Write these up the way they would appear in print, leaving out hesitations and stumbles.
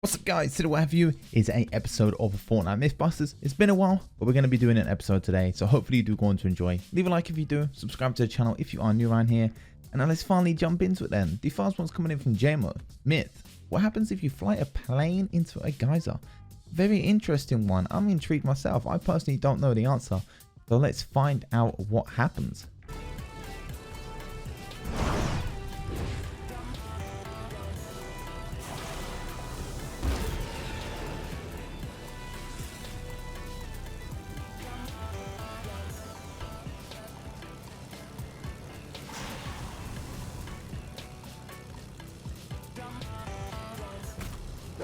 What's up guys, today what have you is an episode of Fortnite MYTHBUSTERS. It's been a while, but we're going to be doing an episode today, so hopefully you do go on to enjoy. Leave a like if you do, subscribe to the channel if you are new around here, and now let's finally jump into it then. The first one's coming in from JMO. Myth, what happens if you fly a plane into a geyser? Very interesting one. I'm intrigued myself. I personally don't know the answer, so let's find out what happens.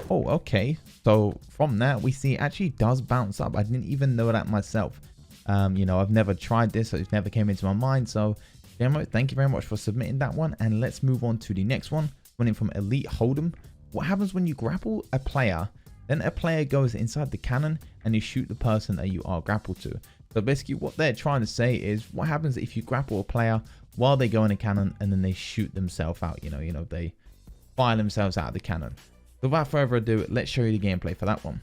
Oh, okay. So from that, we see it actually does bounce up. I didn't even know that myself. You know, I've never tried this, so it never came into my mind. So, Demo, thank you very much for submitting that one. And let's move on to the next one. Running from Elite Hold'em. What happens when you grapple a player? Then a player goes inside the cannon and you shoot the person that you are grappled to. So basically, what they're trying to say is, what happens if you grapple a player while they go in a cannon and then they shoot themselves out? You know, they fire themselves out of the cannon. So without further ado, let's show you the gameplay for that one.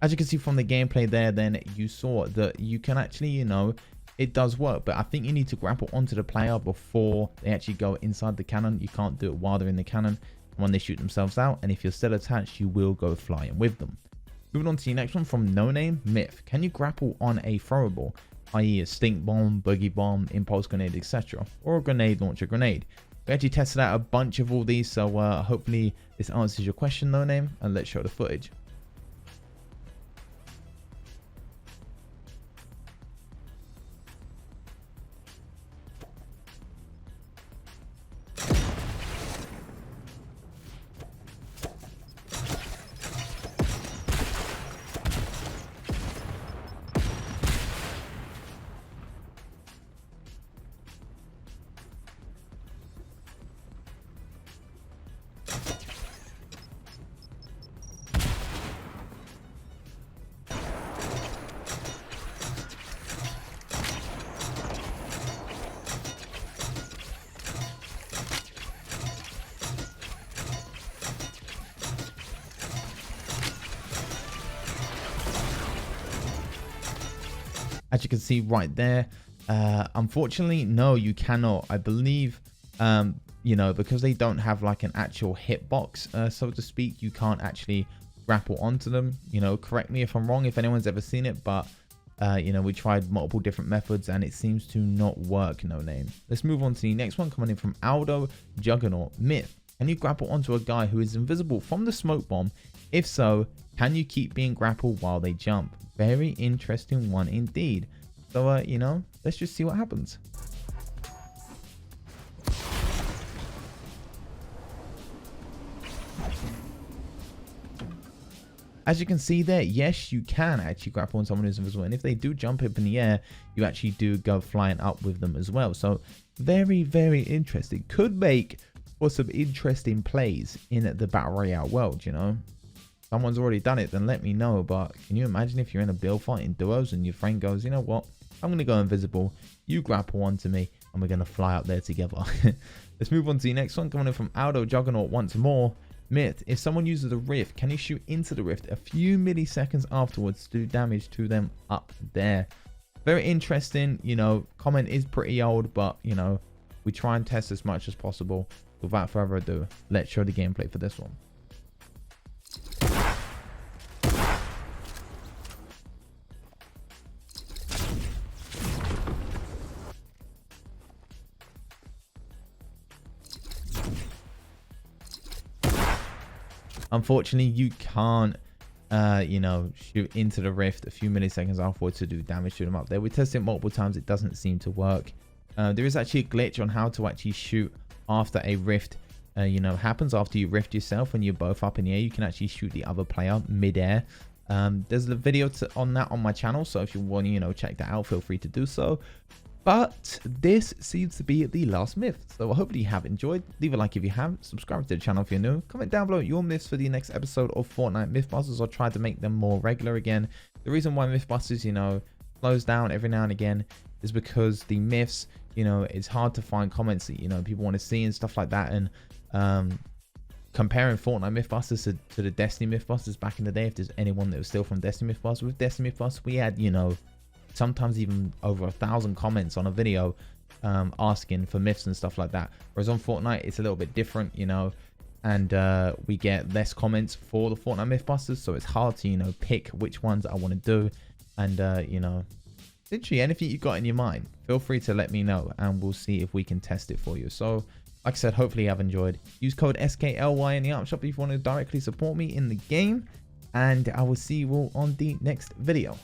As you can see from the gameplay there, then you saw that you can actually, you know, it does work, but I think you need to grapple onto the player before they actually go inside the cannon. You can't do it while they're in the cannon when they shoot themselves out, and if you're still attached, you will go flying with them. Moving on to the next one from No Name. Myth, can you grapple on a throwable, i.e. a stink bomb, boogie bomb, impulse grenade, etc., or a grenade launcher grenade? We actually tested out a bunch of all these, so hopefully this answers your question, No Name, and let's show the footage. As you can see right there, unfortunately, no, you cannot. I believe, you know, because they don't have like an actual hitbox, so to speak, you can't actually grapple onto them. You know, correct me if I'm wrong, if anyone's ever seen it, but, you know, we tried multiple different methods and it seems to not work, No Name. Let's move on to the next one coming in from Aldo Juggernaut. Myth, can you grapple onto a guy who is invisible from the smoke bomb? If so, can you keep being grappled while they jump? Very interesting one indeed. So, you know, let's just see what happens. As you can see there, yes, you can actually grapple on someone who's invisible. And if they do jump up in the air, you actually do go flying up with them as well. So very, very interesting. Could make for some interesting plays in the Battle Royale world, you know. Someone's already done it, then let me know. But can you imagine if you're in a build fight in duos and your friend goes, you know what, I'm going to go invisible, you grapple onto me, and we're going to fly up there together. Let's move on to the next one, coming in from Aldo Juggernaut once more. Myth, if someone uses a rift, can you shoot into the rift a few milliseconds afterwards to do damage to them up there? Very interesting. You know, comment is pretty old, but, you know, we try and test as much as possible. Without further ado, let's show the gameplay for this one. Unfortunately, you can't, you know, shoot into the rift a few milliseconds afterwards to do damage to them up there. We tested it multiple times. It doesn't seem to work. There is actually a glitch on how to actually shoot after a rift, you know, happens after you rift yourself. When you're both up in the air, you can actually shoot the other player mid-air. There's a video on that on my channel, so if you want to, you know, check that out, feel free to do so. But this seems to be the last myth. So hopefully you have enjoyed. Leave a like if you have. Subscribe to the channel if you're new. Comment down below your myths for the next episode of Fortnite Mythbusters. I'll try to make them more regular again. The reason why Mythbusters, slows down every now and again is because the myths, it's hard to find comments that, people want to see and stuff like that. And comparing Fortnite Mythbusters to the Destiny Mythbusters back in the day, if there's anyone that was still from Destiny Mythbusters, with Destiny Mythbusters, we had, sometimes even over 1,000 comments on a video asking for myths and stuff like that. Whereas on Fortnite, it's a little bit different, and we get less comments for the Fortnite Mythbusters, so it's hard to, pick which ones I want to do. And, literally anything you got in your mind, feel free to let me know, and we'll see if we can test it for you. So, like I said, hopefully you have enjoyed. Use code SKLY in the item shop if you want to directly support me in the game, and I will see you all on the next video.